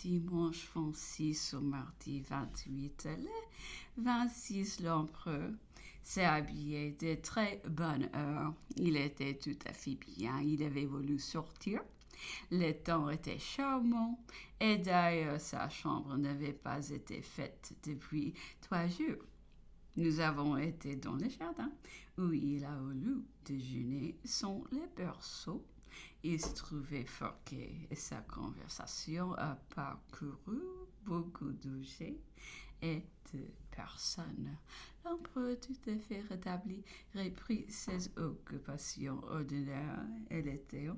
Dimanche 26 au mardi 28, le 26, l'empereur s'est habillé de très bonne heure. Il était tout à fait bien, il avait voulu sortir. Le temps était charmant et d'ailleurs sa chambre n'avait pas été faite depuis 3 jours. Nous avons été dans le jardin où il a voulu déjeuner sans le berceau. Il se trouvait fort gai et sa conversation a parcouru beaucoup d'objets et de personnes. L'empereur, tout à fait rétabli, reprit ses occupations ordinaires et l'été.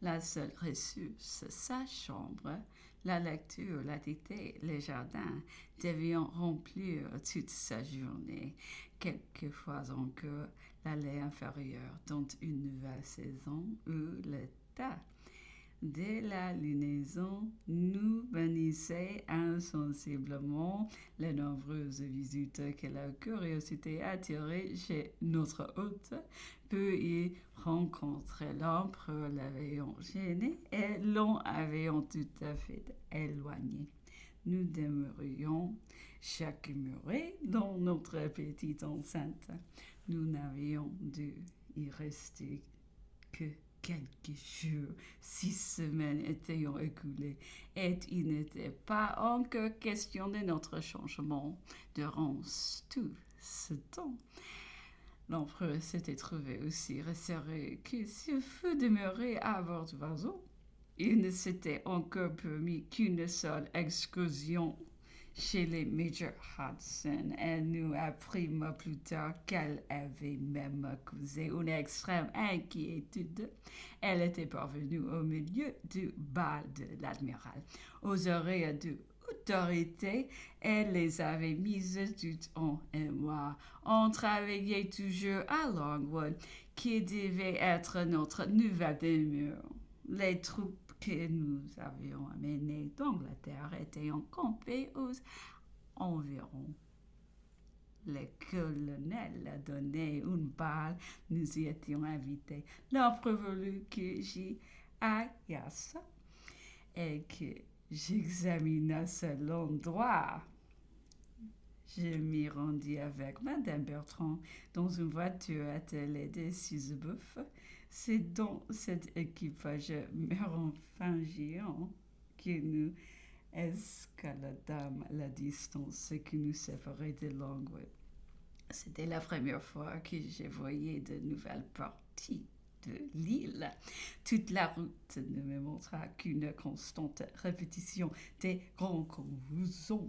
La seule ressource, sa chambre, la lecture, la dictée, le jardin devaient remplir toute sa journée. Quelquefois encore, l'allée inférieure dans une nouvelle saison où l'état de la lunaison nous bénissait insensiblement les nombreuses visites que la curiosité attirait chez notre hôte. Peu y rencontrer l'empereur l'avait gêné et l'on avait tout à fait éloigné. Nous demeurions chaque murée dans notre petite enceinte. Nous n'avions dû y rester que quelques jours, 6 semaines étaient écoulées et il n'était pas encore question de notre changement durant tout ce temps. L'empereur s'était trouvé aussi resserré que s'il fût demeuré à bord du vaisseau. Il ne s'était encore permis qu'une seule excursion chez les Major Hudson et nous apprîmes plus tard qu'elle avait même causé une extrême inquiétude. Elle était parvenue au milieu du bal de l'admiral, aux oreilles de autorité et les avait mises toutes en émoi. On travaillait toujours à Longwood, qui devait être notre nouvelle demeure. Les troupes que nous avions amenées d'Angleterre étaient campées aux environs. Le colonel a donné une balle, nous y étions invités. L'empereur voulut que j'y aille et que j'examinasse l'endroit. Je m'y rendis avec Madame Bertrand dans une voiture attelée de 6 bœufs. C'est dans cet équipage mérovingian que nous escaladâmes la distance qui nous séparait de Longwood. C'était la première fois que je voyais de nouvelles parties de l'île. Toute la route ne me montra qu'une constante répétition des grandes convulsions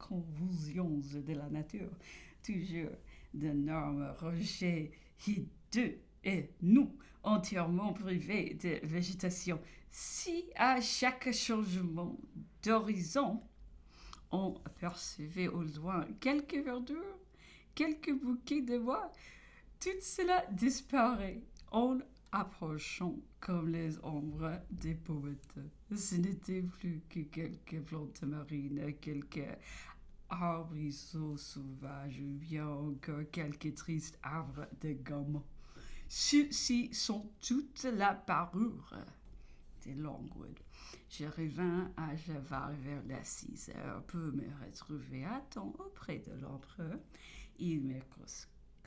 de la nature, toujours d'énormes rochers hideux et nous, entièrement privés de végétation. Si à chaque changement d'horizon, on apercevait au loin quelques verdures, quelques bouquets de bois, tout cela disparaît en approchant comme les ombres des poètes. Ce n'était plus que quelques plantes marines, quelques arbrisseaux sauvages ou bien encore quelques tristes arbres de gomme. Ceux-ci sont toute la parure de Longwood. Je revins à cheval vers les 6 heures pour me retrouver à temps auprès de l'empereur. Il me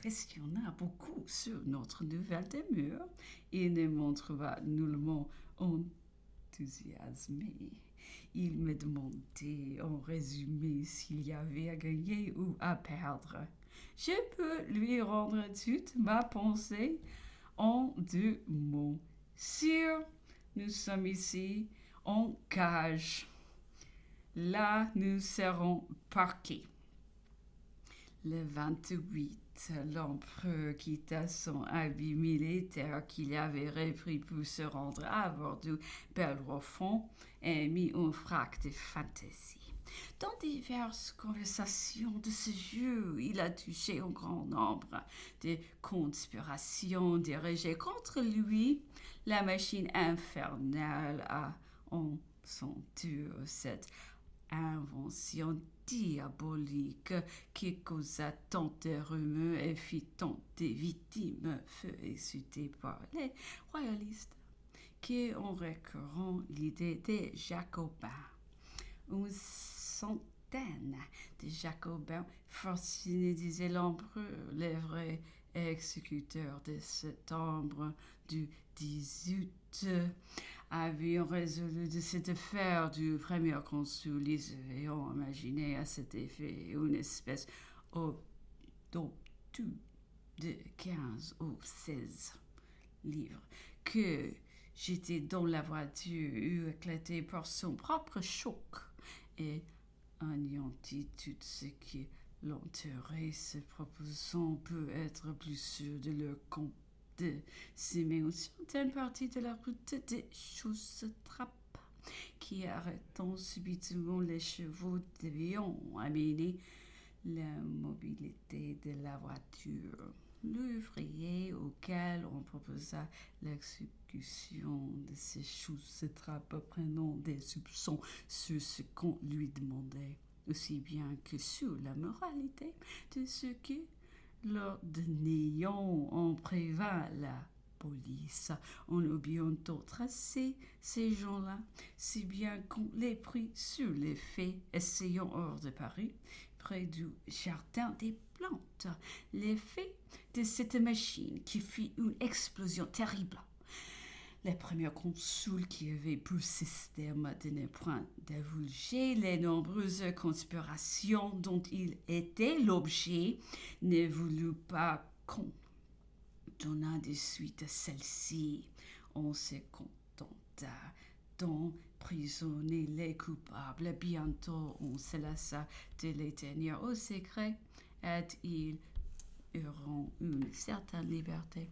questionna beaucoup sur notre nouvelle demeure. Il ne m'en trouva nullement enthousiasmé. Il me demandait en résumé s'il y avait à gagner ou à perdre. Je peux lui rendre toute ma pensée en 2 mots. Sire, nous sommes ici en cage. Là, nous serons parqués. Le 28, l'empereur quitta son habit militaire qu'il avait repris pour se rendre à bord du Bellerophon et mit un frac de fantaisie. Dans diverses conversations de ce jour, il a touché un grand nombre de conspirations dirigées contre lui. La machine infernale a en son tour cette invention diabolique qui causa tant de rumeurs et fit tant de victimes fut excitée par les royalistes qui ont récurrent l'idée des Jacobins. une centaine de Jacobins fascinés, disait l'empereur, les vrais exécuteurs de septembre du 18 avaient résolu de cette affaire du premier consul. Ils avaient imaginé à cet effet une espèce d'obtus de 15 ou 16 livres que j'étais dans la voiture eut éclaté par son propre choc et anéanti tout ce qui l'entourait. Se proposant peut être plus sûr de leur compte de s'aimer une certaine partie de la route des choses-trappes qui, arrêtant subitement les chevaux, devions amener la mobilité de la voiture. L'ouvrier auquel on proposa l'exécution de ces choses-trappes prenant des soupçons sur ce qu'on lui demandait, aussi bien que sur la moralité de ce qui l'ordonnions. On prévint la police. On eut bientôt tracé ces gens-là, si bien qu'on les prit sur les faits, essayant hors de Paris, près du jardin des plantes, l'effet de cette machine qui fit une explosion terrible. Les premiers consuls qui avaient pour système de ne point divulguer les nombreuses conspirations dont il était l'objet ne voulut pas qu'on donnât de suite à celle-ci. On se contenta d'emprisonner les coupables. Bientôt, on se lassa de les tenir au secret et ils auront une certaine liberté.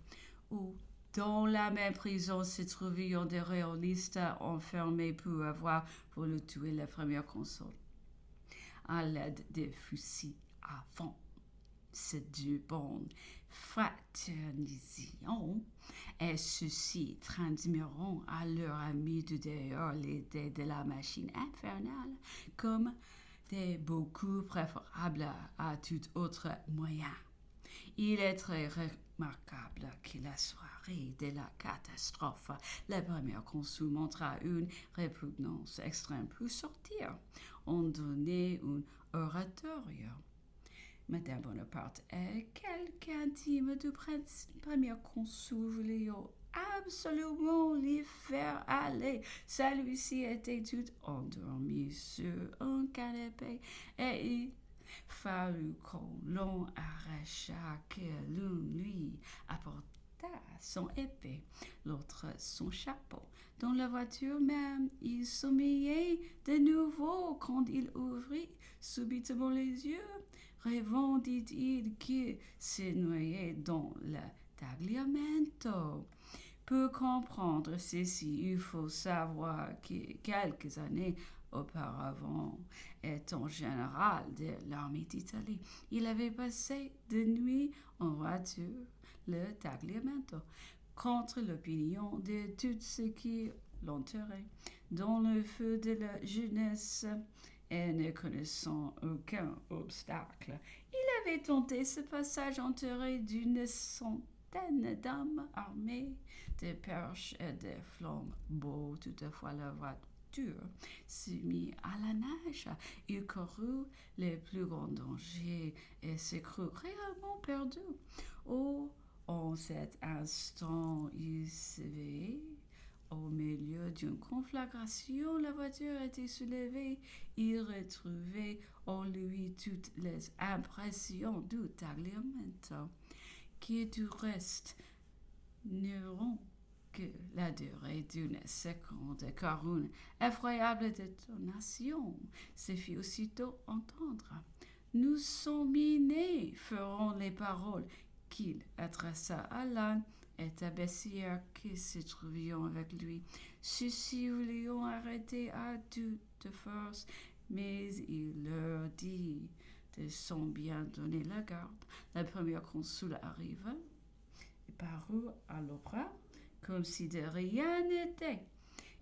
Ou dans la même prison se trouvaient des réalistes enfermés pour avoir voulu tuer le premier consul à l'aide des fusils à vent. Ces deux bandes fraterniseront et ceux-ci transmiront à leurs amis de dehors l'idée de la machine infernale comme des beaucoup préférables à tout autre moyen. Il est très remarquable que la soirée de la catastrophe, le premier consul montra une répugnance extrême pour sortir. On donnait un oratorium. Madame Bonaparte et quelques intimes du premier consul voulaient absolument l'y faire aller. Celui-ci était tout endormi sur un canapé et il fallut qu'on l'on arrachât que l'un lui apporta son épée, l'autre son chapeau. Dans la voiture même, il sommeillait de nouveau quand il ouvrit subitement les yeux, rêvant, dit-il, qu'il se noyait dans le tagliamento. Pour comprendre ceci, il faut savoir que quelques années auparavant, étant général de l'armée d'Italie, il avait passé de nuit en voiture le tagliamento contre l'opinion de tout ce qui l'entourait, dans le feu de la jeunesse et ne connaissant aucun obstacle. Il avait tenté ce passage entouré d'une centaine d'hommes armés de perches et de flambeaux. Toutefois, la voiture se mit à la nage. Il courut les plus grands dangers et se crut réellement perdu. Oh, en cet instant, il s'éveillait. Au milieu d'une conflagration, la voiture était soulevée. Il retrouvait en lui toutes les impressions du tagliamento, qui du reste n'auront que la durée d'une seconde, car une effroyable détonation se fit aussitôt entendre. Nous sommes minés, feront les paroles qu'il adressa à l'âne et à Bessières qui se trouvaient avec lui. Ceux-ci voulaient arrêter à toute force, mais il leur dit de s'en bien donner la garde. Le premier consul arriva et parut à l'opéra comme si de rien n'était.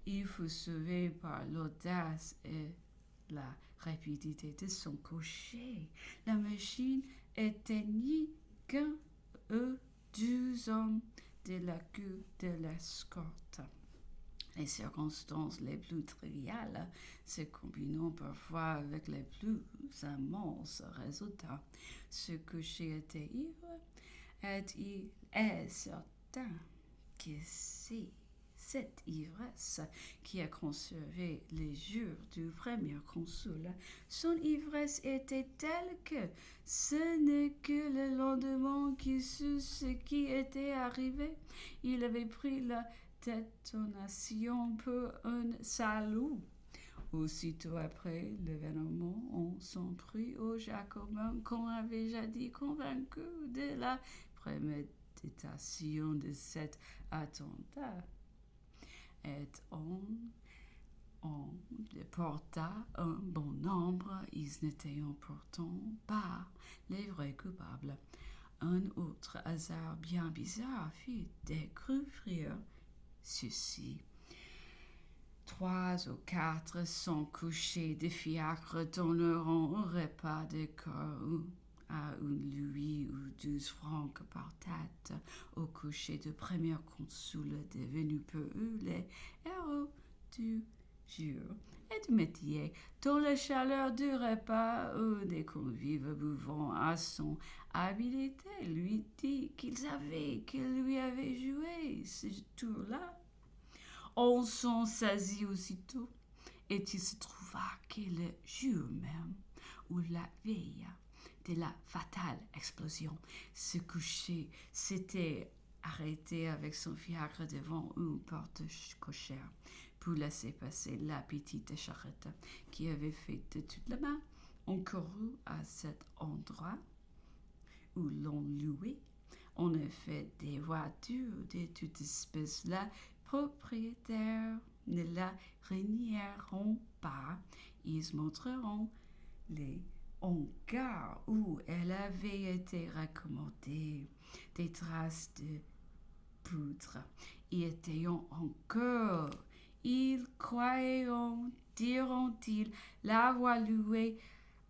Il fut sauvé par l'audace et la rapidité de son cocher. La machine éteignit qu'un deux hommes de la queue de l'escorte. Les circonstances les plus triviales se combinant parfois avec les plus immenses résultats. Ce coucher était ivre, et il est certain que c'est cette ivresse qui a conservé les jours du premier consul. Son ivresse était telle que ce n'est que le lendemain qu'il sut ce qui était arrivé. Il avait pris la détonation pour un salut. Aussitôt après l'événement, on s'en prit aux Jacobins qu'on avait jadis convaincus de la préméditation de cet attentat. Et on déporta un bon nombre, ils n'étaient pourtant pas les vrais coupables. Un autre hasard bien bizarre fit découvrir ceci. 3 ou 4 sont couchés de fiacre donneront un repas de corps à 1 louis ou 12 francs par tête au coucher de premier consul devenu pour eux les héros du jour et du métier. Dans la chaleur du repas, un des convives buvant à son habileté lui dit qu'il savait qu'il lui avait joué ce tour-là. On s'en saisit aussitôt, et il se trouva que le jour même, ou la veille de la fatale explosion, ce coucher s'était arrêté avec son fiacre devant une porte cochère pour laisser passer la petite charrette qui avait fait de toute la main. On courut à cet endroit où l'on louait. En effet, des voitures de toute espèce, la propriétaires ne la renieront pas. Ils montreront les hangars où elle avait été raccommodée, des traces de poudre y étaient encore. Ils croyeront, diront-ils, l'avoir louée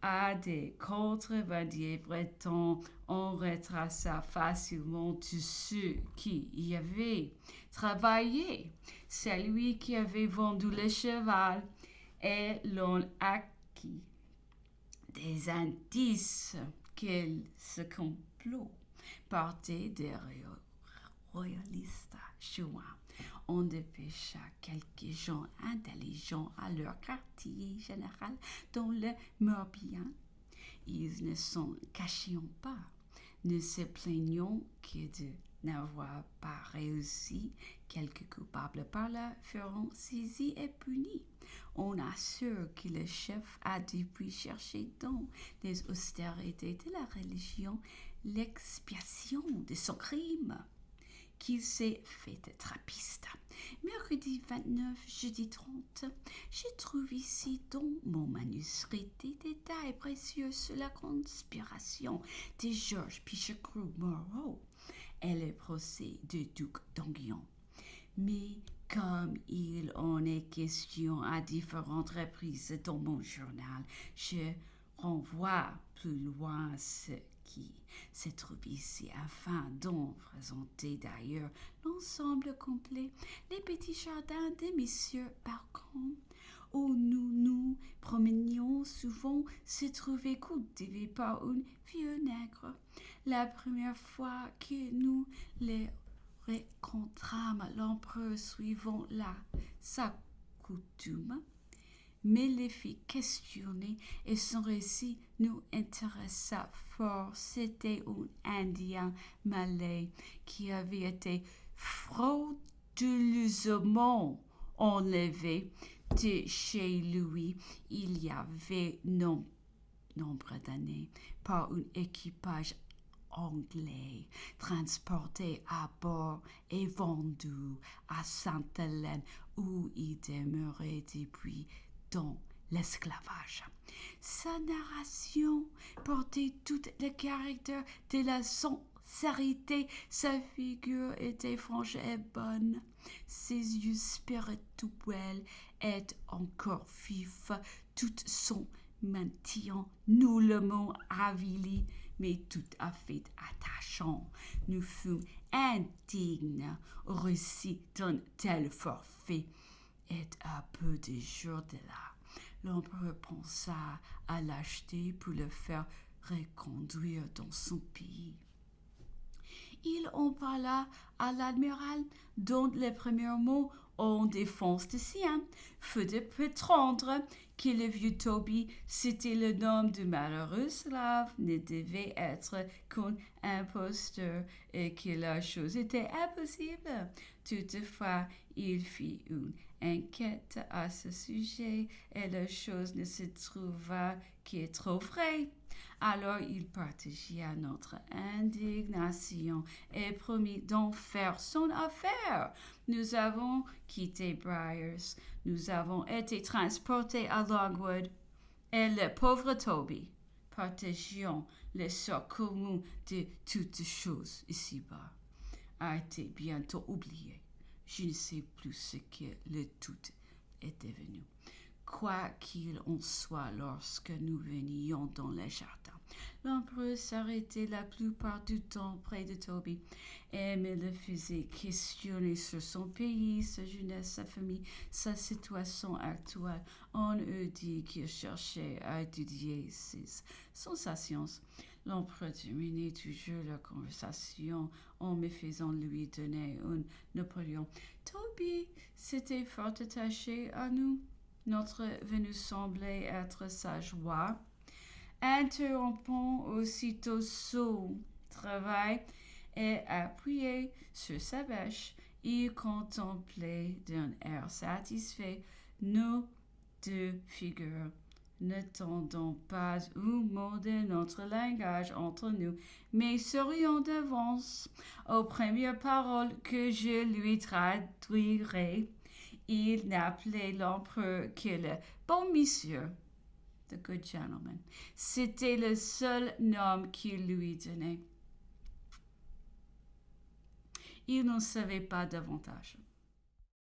à des contrebandiers bretons. On retraça facilement tous ceux qui y avaient travaillé. Celui qui avait vendu le cheval et l'on acquis des indices que ce complot partait des royalistes chouans. On dépêcha quelques gens intelligents à leur quartier général dans le Morbihan. Ils ne s'en cachaient pas, ne se plaignant que de n'avoir pas réussi. Quelques coupables par là feront saisis et punis. On assure que le chef a depuis cherché dans les austérités de la religion l'expiation de son crime, qu'il s'est fait trappiste. Mercredi 29, jeudi 30, je trouve ici dans mon manuscrit des détails précieux sur la conspiration de George Pichegru Moreau et le procès du duc d'Enghien. Mais comme il en est question à différentes reprises dans mon journal, je renvoie plus loin ce qui se trouve ici afin d'en présenter d'ailleurs l'ensemble complet. Les petits jardins de Monsieur Barcon, où nous nous promenions souvent, se trouvaient cultivés par un vieux nègre. La première fois que nous les rencontrâmes, l'empereur suivant sa coutume mais les fit questionner et son récit nous intéressa fort. C'était un Indien malais qui avait été frauduleusement enlevé de chez lui il y avait nombre d'années par un équipage anglais, transporté à bord et vendu à Sainte-Hélène où il demeurait depuis dans l'esclavage. Sa narration portait tout le caractère de la sincérité. Sa figure était franche et bonne. Ses yeux spirituels étaient encore vifs. Tout son maintien nullement avili, mais tout à fait attachant. Nous fûmes indignes au récit d'un tel forfait. Et à peu de jours de là, l'empereur pensa à l'acheter pour le faire reconduire dans son pays. Il en parla à l'admiral, dont les premiers mots en défense de sien fut de prétendre que le vieux Toby, c'était le nom du malheureux slave, ne devait être qu'un imposteur et que la chose était impossible. Toutefois, il fit une enquête à ce sujet et la chose ne se trouva que trop vraie. Alors il partagea notre indignation et promit d'en faire son affaire. Nous avons quitté Briars, nous avons été transportés à Longwood, et le pauvre Toby, partageant le sort commun de toutes choses ici-bas, a été bientôt oublié. Je ne sais plus ce que le tout est devenu. Quoi qu'il en soit, lorsque nous venions dans les jardins, l'empereur s'arrêtait la plupart du temps près de Toby et me le faisait questionner sur son pays, sa jeunesse, sa famille, sa situation actuelle. On eût dit qu'il cherchait à étudier ses sensations. L'empereur terminait toujours la conversation en me faisant lui donner un Napoléon. Toby s'était fort attaché à nous. Notre venue semblait être sa joie. Interrompant aussitôt son travail et appuyé sur sa bêche, il contemplait d'un air satisfait nos deux figures, n'entendant pas un mot de notre langage entre nous, mais souriant d'avance aux premières paroles que je lui traduirais. Il n'appelait l'empereur que le bon monsieur, the good gentleman. C'était le seul nom qu'il lui donnait. Il n'en savait pas davantage.